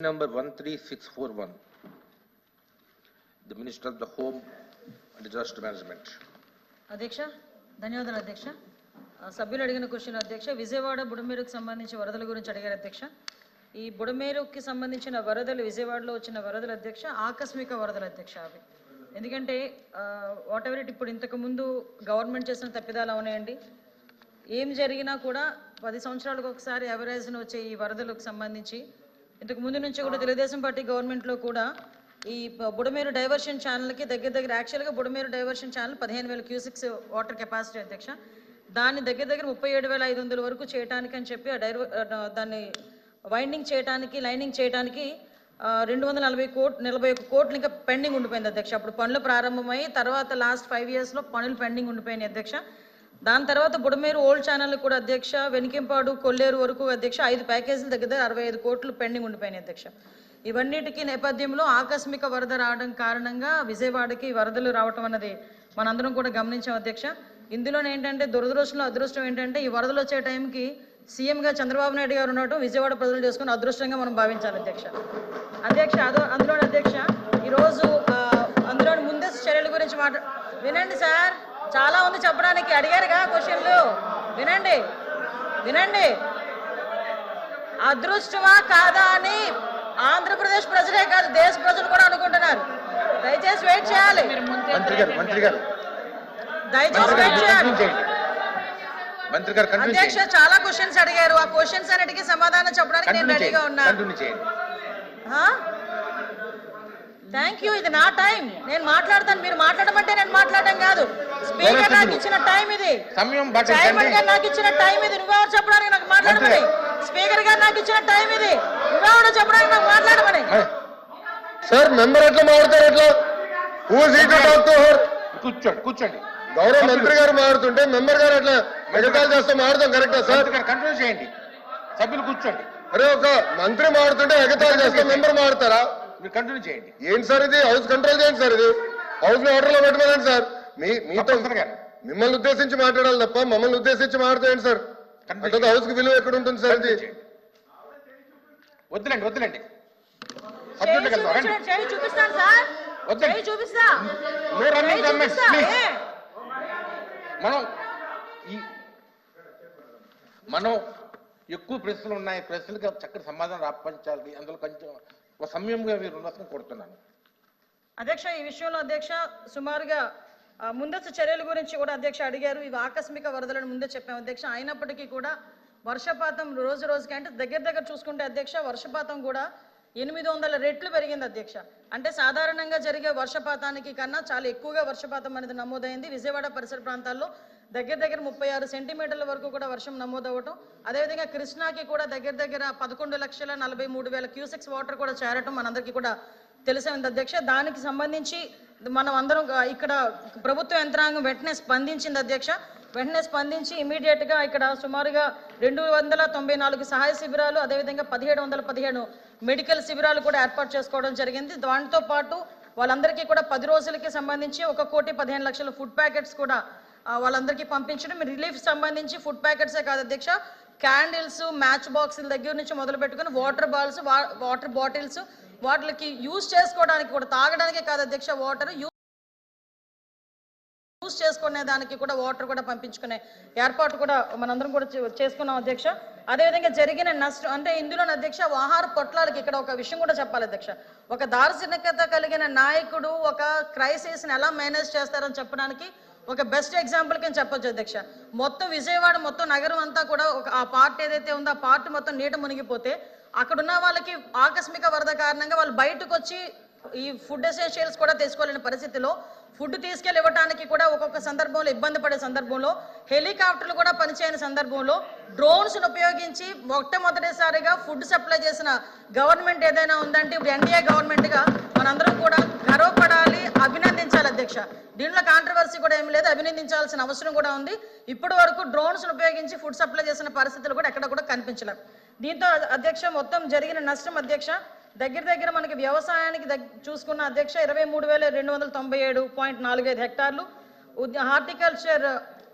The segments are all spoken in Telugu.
Number 13641, the Minister of the Home and Disaster Management. అధ్యక్ష ధన్యవాదాలు అధ్యక్ష. సభ్యులు అడిగిన క్వశ్చన్ అధ్యక్ష, విజయవాడ బుడమేరుకు సంబంధించి వరదల గురించి అడిగారు అధ్యక్ష. ఈ బుడమేరుకి సంబంధించిన వరదలు, విజయవాడలో వచ్చిన వరదలు అధ్యక్ష ఆకస్మిక వరదలు అధ్యక్ష. అవి ఎందుకంటే వాట్ ఎవర్ ఇట్, ఇప్పుడు ఇంతకుముందు గవర్నమెంట్ చేసిన తప్పిదాలు అవునాయండి. ఏం జరిగినా కూడా 10 సంవత్సరాలకు ఒకసారి ఎవరేజ్ను వచ్చే ఈ వరదలకు సంబంధించి ఇంతకు ముందు నుంచి కూడా తెలుగుదేశం పార్టీ గవర్నమెంట్లో కూడా ఈ బుడమేరు డైవర్షన్ ఛానల్కి దగ్గర యాక్చువల్గా Budameru diversion channel 15,000 cusecs water capacity అధ్యక్ష. దాన్ని దగ్గర 37,500 వరకు చేయడానికి అని చెప్పి దాన్ని వైండింగ్ చేయడానికి, లైనింగ్ చేయడానికి 241 కోట్లు ఇంకా పెండింగ్ ఉండిపోయింది అధ్యక్ష. అప్పుడు పనులు ప్రారంభమై తర్వాత లాస్ట్ 5 yearsలో పనులు పెండింగ్ ఉండిపోయినాయి అధ్యక్ష. దాని తర్వాత బుడమేరు ఓల్డ్ ఛానల్ కూడా అధ్యక్ష, వెనికింపాడు, కొల్లేరు వరకు అధ్యక్ష 5 ప్యాకేజీలు దగ్గర 65 కోట్లు పెండింగ్ ఉండిపోయినాయి అధ్యక్ష. ఇవన్నిటికీ నేపథ్యంలో ఆకస్మిక వరద రావడం కారణంగా విజయవాడకి వరదలు రావటం అన్నది మనందరం కూడా గమనించాం అధ్యక్ష. ఇందులోనే ఏంటంటే అదృష్టం ఏంటంటే ఈ వరదలు వచ్చే టైంకి సీఎంగా చంద్రబాబు నాయుడు గారు ఉండటం విజయవాడ ప్రజలు చేసుకుని అదృష్టంగా మనం భావించాలి అధ్యక్ష. అందులో అధ్యక్ష ఈరోజు అందులోని ముందస్తు చర్యల గురించి వినండి సార్, చాలా ఉంది చెప్పడానికి. అడిగారుగా క్వశ్చన్లు, వినండి. అదృష్టమా కాదా అని ఆంధ్రప్రదేశ్ ప్రజలే కాదు దేశ ప్రజలు కూడా అనుకుంటున్నారు. దయచేసి వెయిట్ చేయాలి, అధ్యక్ష. చాలా క్వశ్చన్స్ అడిగారు, ఆ క్వశ్చన్స్ అన్నిటికీ సమాధానం చెప్పడానికి నేను రెడీగా ఉన్నాను. Thank you. ఇది నా టైం, నేను మాట్లాడతాను. మీరు మాట్లాడమంటే నేను మాట్లాడడం కాదు. స్పీకర్ నాకు ఇచ్చిన టైం ఇది, చైర్మన్ గారు నాకు ఇచ్చిన టైం ఇది. నువ్వెవరు చెప్పడానికి నాకు మాట్లాడమని? స్పీకర్ గారు నాకు ఇచ్చిన టైం ఇది, నువ్వెవరు చెప్పడానికి నాకు మాట్లాడమని? సార్ మెంబర్ ఎట్లా మాట్లాడతారు? ఎట్లా కూర్చోండి. గౌరవ మంత్రి గారు మాట్లాడుతుంటే మెంబర్ గారు ఎట్లా ఎగతాలు చేస్తే మాట్లాడతాం కరెక్టా సార్? కంట్రోల్ చేయండి, సభ్యులు కూర్చోండి. అరే ఒక మంత్రి మాట్లాడుతుంటే ఎగతాలు చేస్తే మెంబర్ మాట్లాడతారా? మీరు కంటిన్యూ చేయండి. ఏంటి సార్ ఇది? హౌస్ కంట్రోల్ చేయండి సార్. ఇది హౌస్ ని ఆర్డర్ లో పెట్టమనండి సార్. మీతో మిమ్మల్ని ఉద్దేశించి మాట్లాడాలి తప్ప మమ్మల్ని ఉద్దేశించి మాట్లాడతాయండి సార్. అంటే హౌస్ కి విలువ ఎక్కడ ఉంటుంది సార్? ఇది వద్దులేండి. మనం ఎక్కువ ప్రశ్నలు ఉన్నాయి, ప్రశ్నలకు చక్కటి సమాధానం రాపించాలి. అందులో కొంచెం సమయంగా మీరు ఉన్నతం కొడుతున్నాను అధ్యక్ష. ఈ విషయంలో అధ్యక్ష సుమారుగా ముందస్తు చర్యల గురించి కూడా అధ్యక్ష అడిగారు. ఇవి ఆకస్మిక వరదలను ముందే చెప్పాము అధ్యక్ష. అయినప్పటికీ కూడా వర్షపాతం రోజుకి అంటే దగ్గర చూసుకుంటే అధ్యక్ష వర్షపాతం కూడా 800 రెట్లు పెరిగింది అధ్యక్ష. అంటే సాధారణంగా జరిగే వర్షపాతానికి కన్నా చాలా ఎక్కువగా వర్షపాతం అనేది నమోదైంది. విజయవాడ పరిసర ప్రాంతాల్లో దగ్గర 36 సెంటీమీటర్ల వరకు కూడా వర్షం నమోదవటం, అదేవిధంగా కృష్ణాకి కూడా దగ్గర 11,43,000 క్యూసెక్స్ వాటర్ కూడా చేరటం మనందరికీ కూడా తెలిసింది అధ్యక్ష. దానికి సంబంధించి మనం అందరం ఇక్కడ ప్రభుత్వ యంత్రాంగం వెంటనే స్పందించింది అధ్యక్ష. వెంటనే స్పందించి ఇమీడియట్ గా ఇక్కడ సుమారుగా 294 సహాయ శిబిరాలు, అదేవిధంగా 1717 మెడికల్ శిబిరాలు కూడా ఏర్పాటు చేసుకోవడం జరిగింది. దాంతో పాటు వాళ్ళందరికీ కూడా 10 రోజులకి సంబంధించి 1,15,00,000 ఫుడ్ ప్యాకెట్స్ కూడా వాళ్ళందరికీ పంపించడం. రిలీఫ్ సంబంధించి ఫుడ్ ప్యాకెట్సే కాదు అధ్యక్ష, క్యాండిల్స్, మ్యాచ్ బాక్సుల దగ్గర నుంచి మొదలు పెట్టుకుని వాటర్ బాటిల్స్ వాటికి యూజ్ చేసుకోవడానికి కూడా, తాగడానికే కాదు అధ్యక్ష, వాటర్ యూజ్ చేసుకునే దానికి కూడా వాటర్ కూడా పంపించుకునే ఏర్పాటు కూడా మనందరం కూడా చేసుకున్నాం అధ్యక్ష. అదేవిధంగా జరిగిన నష్టం అంటే ఇందులో అధ్యక్ష ఆహార పొట్లాలకి ఇక్కడ ఒక విషయం కూడా చెప్పాలి అధ్యక్ష. ఒక దార్శనికత కలిగిన నాయకుడు ఒక క్రైసిస్ ని ఎలా మేనేజ్ చేస్తారని చెప్పడానికి ఒక బెస్ట్ ఎగ్జాంపుల్ కింద చెప్పొచ్చు అధ్యక్ష. మొత్తం విజయవాడ మొత్తం నగరం అంతా కూడా ఆ పార్ట్ ఏదైతే ఉందో ఆ పార్ట్ మొత్తం నీట మునిగిపోతే అక్కడున్న వాళ్ళకి ఆకస్మిక వరద కారణంగా వాళ్ళు బయటకు వచ్చి ఈ ఫుడ్ ఎసెన్షియల్స్ కూడా తీసుకోలేని పరిస్థితిలో ఫుడ్ తీసుకెళ్ళి ఇవ్వడానికి కూడా ఒక్కొక్క సందర్భంలో ఇబ్బంది పడే సందర్భంలో, హెలికాప్టర్లు కూడా పనిచేయని సందర్భంలో డ్రోన్స్ను ఉపయోగించి మొట్టమొదటిసారిగా ఫుడ్ సప్లై చేసిన గవర్నమెంట్ ఏదైనా ఉందంటే ఇప్పుడు ఎన్డీఏ గవర్నమెంట్గా మనందరం కూడా గర్వపడాలి, అభినందించాలి అధ్యక్ష. దీంట్లో కాంట్రవర్సీ కూడా ఏమి లేదు, అభినందించాల్సిన అవసరం కూడా ఉంది. ఇప్పటి వరకు డ్రోన్స్ను ఉపయోగించి ఫుడ్ సప్లై చేసిన పరిస్థితులు కూడా ఎక్కడ కూడా కనిపించలేదు. దీంతో అధ్యక్ష మొత్తం జరిగిన నష్టం అధ్యక్ష దగ్గర మనకి వ్యవసాయానికి చూసుకున్న అధ్యక్ష 23,297.45 హెక్టార్లు, హార్టికల్చర్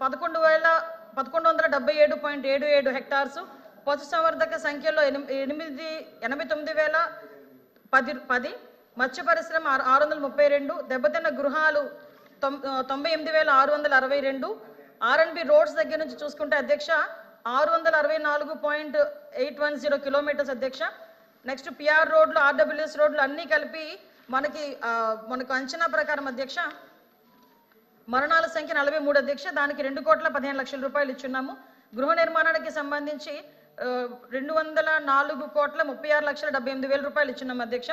11,177.77 హెక్టార్స్, పశుసంవర్ధక సంఖ్యలో 89,000 10, మత్స్య పరిశ్రమ 632, దెబ్బతిన్న గృహాలు 98,662, R&B రోడ్స్ దగ్గర నుంచి చూసుకుంటే అధ్యక్ష 664.810 కిలోమీటర్స్ అధ్యక్ష. నెక్స్ట్ PR రోడ్లు, RWS రోడ్లు అన్నీ కలిపి మనకు అంచనా ప్రకారం అధ్యక్ష మరణాల సంఖ్య 43 అధ్యక్ష. దానికి 2,15,00,000 రూపాయలు ఇచ్చున్నాము. గృహ నిర్మాణానికి సంబంధించి 204,36,78,000 రూపాయలు ఇచ్చున్నాము అధ్యక్ష.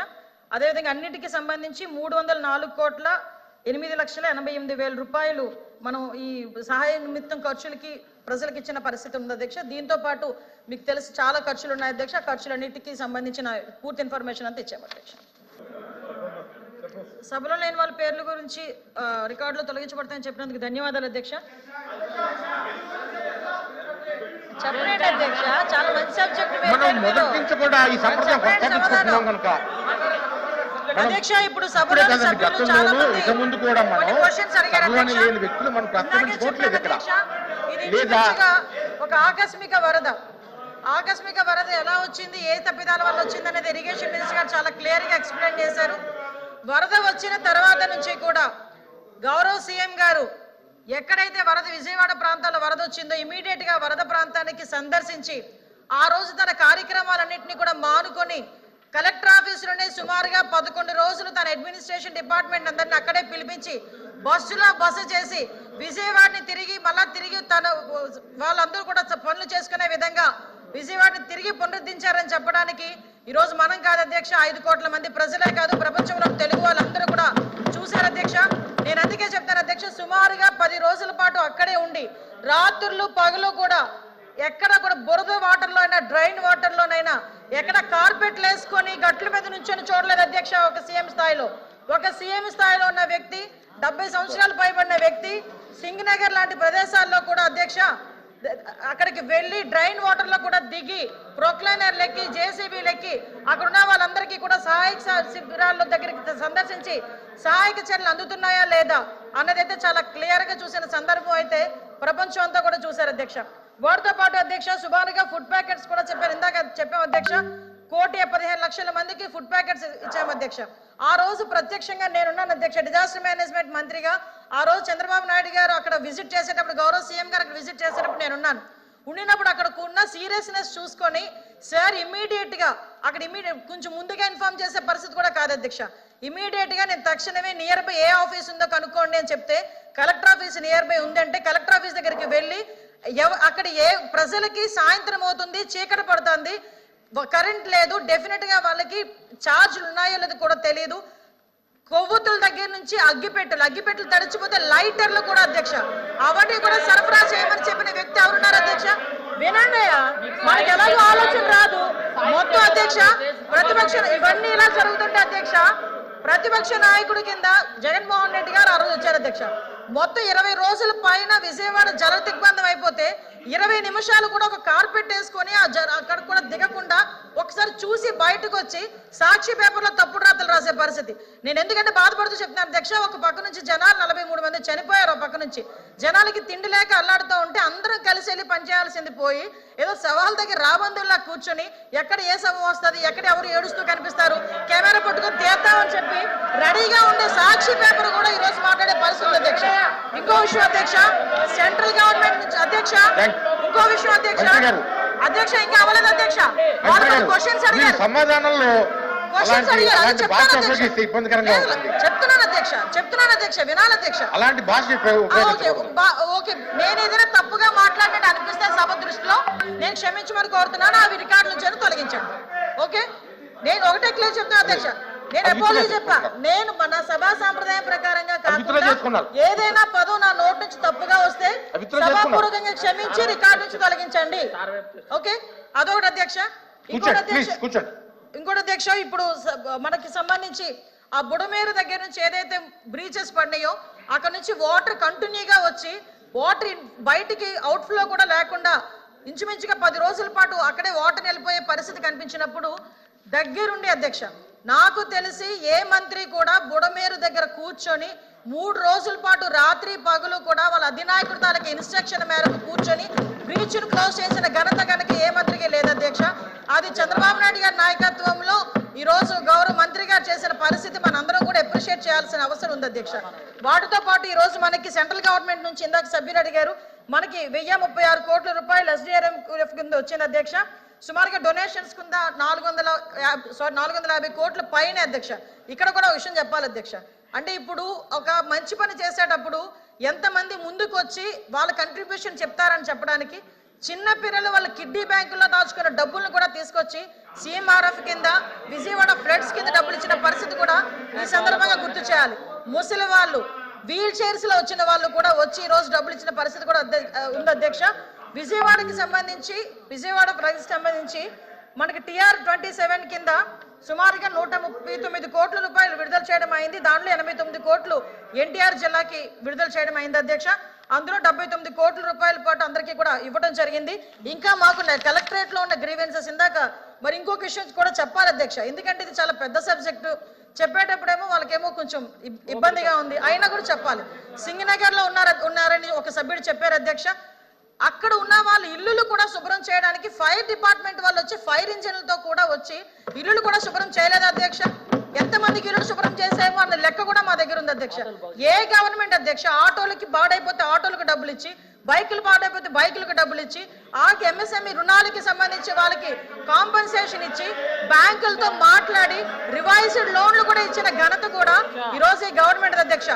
అదేవిధంగా అన్నిటికీ సంబంధించి 304,88,88,000 రూపాయలు మనం ఈ సహాయ నిమిత్తం ఖర్చులకి ప్రజలకు ఇచ్చిన పరిస్థితి ఉంది అధ్యక్ష. దీంతో పాటు మీకు తెలుసు చాలా ఖర్చులు ఉన్నాయి అధ్యక్ష. ఖర్చులన్నిటికీ సంబంధించిన పూర్తి ఇన్ఫర్మేషన్ అంతా ఇచ్చాము అధ్యక్ష. సభలో లేని వాళ్ళ పేర్ల గురించి రికార్డులో తొలగించబడతాయని చెప్పినందుకు ధన్యవాదాలు అధ్యక్ష. చెప్పండి అధ్యక్ష, చాలా మంచి సబ్జెక్ట్ అధ్యక్ష. ఇప్పుడు సభలో చాలా మంది క్వశ్చన్స్ అడిగారు అధ్యక్ష. ఇది ఒక ఆకస్మిక వరద ఎలా వచ్చింది, ఏ తప్పిదాల వల్ల వచ్చింది అనేది ఇరిగేషన్ మినిస్టర్ గారు చాలా క్లియర్ గా ఎక్స్ప్లెయిన్ చేశారు. వరద వచ్చిన తర్వాత నుంచి కూడా గౌరవ సీఎం గారు ఎక్కడైతే విజయవాడ ప్రాంతాల్లో వరద వచ్చిందో ఇమీడియట్ గా వరద ప్రాంతానికి సందర్శించి ఆ రోజు తన కార్యక్రమాలన్నింటినీ కూడా మానుకొని కలెక్టర్ ఆఫీసులోనే సుమారుగా 11 రోజులు తన అడ్మినిస్ట్రేషన్ డిపార్ట్మెంట్ అందరినీ అక్కడే పిలిపించి బస్సు చేసి విజయవాడని తిరిగి తన వాళ్ళందరూ కూడా పనులు చేసుకునే విధంగా విజయవాడని తిరిగి పునరుద్ధరించారని చెప్పడానికి ఈరోజు మనం కాదు అధ్యక్ష, 5 కోట్ల మంది ప్రజలే కాదు ప్రపంచంలో తెలుగు వాళ్ళందరూ కూడా చూశారు అధ్యక్ష. నేను అందుకే చెప్తాను అధ్యక్ష, సుమారుగా 10 రోజుల పాటు అక్కడే ఉండి రాత్రులు పగలు కూడా ఎక్కడ కూడా బురద వాటర్లో అయినా డ్రైన్ వాటర్లోనైనా ఎక్కడ కార్పెట్లు వేసుకొని గట్ల మీద నుంచొని చూడలేదు అధ్యక్ష. ఒక సీఎం స్థాయిలో ఉన్న వ్యక్తి, 70 సంవత్సరాలు పైబడిన వ్యక్తి సింగనగర్ లాంటి ప్రదేశాల్లో కూడా అధ్యక్ష అక్కడికి వెళ్ళి డ్రైన్ వాటర్ లో కూడా దిగి ప్రొక్లైనర్ లెక్కి JCB లెక్కి అక్కడ ఉన్న వాళ్ళందరికీ కూడా సహాయక శిబిరాల దగ్గరికి సందర్శించి సహాయక చర్యలు అందుతున్నాయా లేదా అన్నదైతే చాలా క్లియర్ గా చూసిన సందర్భం అయితే ప్రపంచం అంతా కూడా చూశారు అధ్యక్ష. వాటితో పాటు అధ్యక్ష సుమారుగా ఫుడ్ ప్యాకెట్స్ కూడా చెప్పారు, ఇందాక చెప్పాం అధ్యక్ష. 1,15,00,000 మందికి ఫుడ్ ప్యాకెట్స్ ఇచ్చాము అధ్యక్ష. ఆ రోజు ప్రత్యక్షంగా నేనున్నాను అధ్యక్ష, డిజాస్టర్ మేనేజ్మెంట్ మంత్రిగా. ఆ రోజు చంద్రబాబు నాయుడు గారు అక్కడ విజిట్ చేసేటప్పుడు, గౌరవ సీఎం గారు అక్కడ విజిట్ చేసేటప్పుడు నేనున్నాను. ఉండినప్పుడు అక్కడ ఉన్న సీరియస్నెస్ చూసుకొని సార్ ఇమీడియట్ గా కొంచెం ముందుగా ఇన్ఫార్మ్ చేసే పరిస్థితి కూడా కాదు అధ్యక్ష. ఇమీడియట్ గా నేను తక్షణమే నియర్ బై ఏ ఆఫీస్ ఉందో కనుక్కోండి అని చెప్తే కలెక్టర్ ఆఫీస్ నియర్ బై ఉందంటే కలెక్టర్ ఆఫీస్ దగ్గరికి వెళ్ళి అక్కడ ఏ ప్రజలకి సాయంత్రం అవుతుంది, చీకటి పడుతుంది, కరెంట్ లేదు, డెఫినెట్ గా వాళ్ళకి ఛార్జీలు ఉన్నాయో లేదో కూడా తెలియదు. కొవ్వొత్తుల దగ్గర నుంచి అగ్గిపెట్టెలు తడిచిపోతే లైటర్లు కూడా అధ్యక్ష అవన్నీ కూడా సరఫరా చేయమని చెప్పిన వ్యక్తి ఎవరున్నారు అధ్యక్ష? వినండి, మనకి ఎలాగో ఆలోచన రాదు మొత్తం అధ్యక్ష. ప్రతిపక్షం ఇవన్నీ ఇలా జరుగుతుంటే అధ్యక్ష ప్రతిపక్ష నాయకుడి కింద జగన్మోహన్ రెడ్డి గారు ఆ రోజు వచ్చారు అధ్యక్ష. మొత్తం 20 రోజుల పైన విజయవాడ జల దిగ్బంధం అయిపోతే 20 నిమిషాలు కూడా ఒక కార్పెట్ వేసుకొని అక్కడ కూడా దిగకుండా ఒకసారి చూసి బయటకు వచ్చి సాక్షి పేపర్లో తప్పుడు రాతలు రాసే పరిస్థితి. నేను ఎందుకంటే బాధపడుతూ చెప్తున్నాను అధ్యక్ష, ఒక పక్క నుంచి జనాలు 43 మంది చనిపోయారు, ఒక పక్క నుంచి జనాలకి తిండి లేక అల్లాడుతూ ఉంటే అందరం కలిసి వెళ్ళి పనిచేయాల్సింది పోయి ఏదో సవాల్ దగ్గర రాబందుల్లా కూర్చొని ఎక్కడ ఏ సభ వస్తుంది, ఎక్కడ ఎవరు ఏడుస్తూ కనిపిస్తారు, కెమెరా పట్టుకొని తీద్దామని చెప్పి రెడీగా ఉండే సాక్షి పేపర్ కూడా ఈ రోజు మాట్లాడే పరిస్థితి అధ్యక్ష. ఇంకో విషయం అధ్యక్ష, సెంట్రల్ గవర్నమెంట్ నుంచి అధ్యక్ష ఇంకో విషయం అధ్యక్ష ఇంకా అవ్వలేదు అధ్యక్ష. క్వశ్చన్స్ అడిగారు, సమాధానంలో చెప్తున్నాను అధ్యక్ష వినాలి అధ్యక్ష. అలాంటి భాష ఓకే, నేను ఏదైనా తప్పుగా మాట్లాడినట్టు అనిపిస్తే సభ దృష్టిలో నేను క్షమించమని కోరుతున్నాను. అవి రికార్డు నుంచి తొలగించండి. ఓకే, నేను ఒకటే క్లియర్ చెప్తున్నా అధ్యక్ష, నేను అపాలజీ చెప్పా. నేను మన సభా సాంప్రదాయం ప్రకారంగా కాకుండా ఏదైనా పదం నా నోటి నుంచి తప్పుగా వస్తే సభాపూర్వకంగా క్షమించి రికార్డు నుంచి తొలగించండి. ఓకే, అదొకటి అధ్యక్ష. ఇంకోటి అధ్యక్ష, ఇప్పుడు మనకి సంబంధించి ఆ బుడమేరు దగ్గర నుంచి ఏదైతే బ్రీచెస్ పడినాయో అక్కడ నుంచి వాటర్ కంటిన్యూగా వచ్చి వాటర్ బయటికి అవుట్ఫ్లో కూడా లేకుండా ఇంచుమించుగా 10 రోజుల పాటు అక్కడే వాటర్ వెళ్ళిపోయే పరిస్థితి కనిపించినప్పుడు దగ్గరుండి అధ్యక్ష నాకు తెలిసి ఏ మంత్రి కూడా బుడమేరు దగ్గర కూర్చొని 3 రోజుల పాటు రాత్రి పగలు కూడా వాళ్ళ అధినాయకుడి తాలూకు ఇన్స్ట్రక్షన్ మేరకు కూర్చొని బ్రీచ్ను క్లోజ్ చేసిన ఘనత కనుక ఏ మంత్రికి లేదు అధ్యక్ష. అది చంద్రబాబు నాయుడు గారి నాయకత్వంలో ఈ రోజు గౌరవ మంత్రి గారు చేసిన పరిస్థితి మనందరం కూడా అప్రిషియేట్ చేయాల్సిన అవసరం ఉంది అధ్యక్ష. వాటితో పాటు ఈ రోజు మనకి సెంట్రల్ గవర్నమెంట్ నుంచి ఇందాక సభ్యులు అడిగారు, మనకి 1036 కోట్ల రూపాయలు SDRF కింద వచ్చింది అధ్యక్ష. సుమారుగా డొనేషన్స్ కింద 450 కోట్ల పైన అధ్యక్ష. ఇక్కడ కూడా విషయం చెప్పాలి అధ్యక్ష, అంటే ఇప్పుడు ఒక మంచి పని చేసేటప్పుడు ఎంతమంది ముందుకు వచ్చి వాళ్ళ కంట్రిబ్యూషన్ చెప్తారని చెప్పడానికి, చిన్న పిల్లలు వాళ్ళ కిడ్నీ బ్యాంకుల్లో దాచుకున్న డబ్బులను కూడా తీసుకొచ్చి CMRF కింద విజయవాడ ఫ్లడ్స్ కింద డబ్బులు ఇచ్చిన పరిస్థితి కూడా ఈ సందర్భంగా గుర్తు చేయాలి. ముసలి వాళ్ళు, వీల్ చైర్స్ లో వచ్చిన వాళ్ళు కూడా వచ్చి ఈ రోజు డబ్బులు ఇచ్చిన పరిస్థితి కూడా ఉంది అధ్యక్ష. విజయవాడకి సంబంధించి, విజయవాడ ప్రజలకు సంబంధించి మనకి TR-27 కింద సుమారుగా 139 కోట్ల రూపాయలు విడుదల చేయడం అయింది. దాంట్లో 89 కోట్లు NTR జిల్లాకి విడుదల చేయడం అయింది అధ్యక్ష. అందులో 79 కోట్ల రూపాయల పాటు అందరికీ కూడా ఇవ్వడం జరిగింది. ఇంకా మాకు కలెక్టరేట్ లో ఉన్న గ్రీవెన్సెస్ ఇందాక మరి ఇంకొక విషయం కూడా చెప్పాలి అధ్యక్ష, ఎందుకంటే ఇది చాలా పెద్ద సబ్జెక్టు. చెప్పేటప్పుడేమో వాళ్ళకేమో కొంచెం ఇబ్బందిగా ఉంది, అయినా కూడా చెప్పాలి. సింగనగర్ లో ఉన్నారని ఒక సభ్యుడు చెప్పారు అధ్యక్ష. అక్కడ ఉన్న వాళ్ళ ఇల్లులు కూడా శుభ్రం చేయడానికి ఫైర్ డిపార్ట్మెంట్ వాళ్ళు వచ్చి ఫైర్ ఇంజిన్లతో కూడా వచ్చి ఇల్లులు కూడా శుభ్రం చేయలేదు అధ్యక్ష. ఎంతమందికి ఇల్లు శుభ్రం చేసేమో అన్న లెక్క కూడా మా దగ్గర ఉంది అధ్యక్ష. ఏ గవర్నమెంట్ అధ్యక్ష ఆటోలకి పాడైపోతే ఆటోలకు డబ్బులు ఇచ్చి, బైకులు పాడైపోతే బైకులకు డబ్బులు ఇచ్చి, MSME రుణాలకి సంబంధించి వాళ్ళకి కాంపెన్సేషన్ ఇచ్చి, బ్యాంకులతో మాట్లాడి రివైజ్డ్ లోన్లు కూడా ఇచ్చిన ఘనత కూడా ఈ రోజు ఈ గవర్నమెంట్ అధ్యక్ష.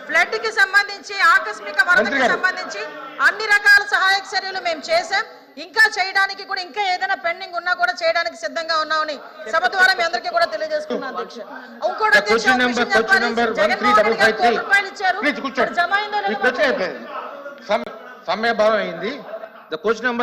ఫ్లడ్ కి సంబంధించి, ఆకస్మిక వరదకి సంబంధించి అన్ని రకాల సహాయక చర్యలు మేము చేశాం. ఇంకా చేయడానికి కూడా, ఇంకా ఏదైనా పెండింగ్ ఉన్నా కూడా చేయడానికి సిద్ధంగా ఉన్నామని సభ ద్వారా మీ అందరికీ కూడా తెలియజేసుకున్నాం అధ్యక్ష. ఇంకోటి అధ్యక్ష, జగన్మోహన్ గారు కోటి రూపాయలు ఇచ్చారు, జమ అయిందో సమయభావం అయింది. The question number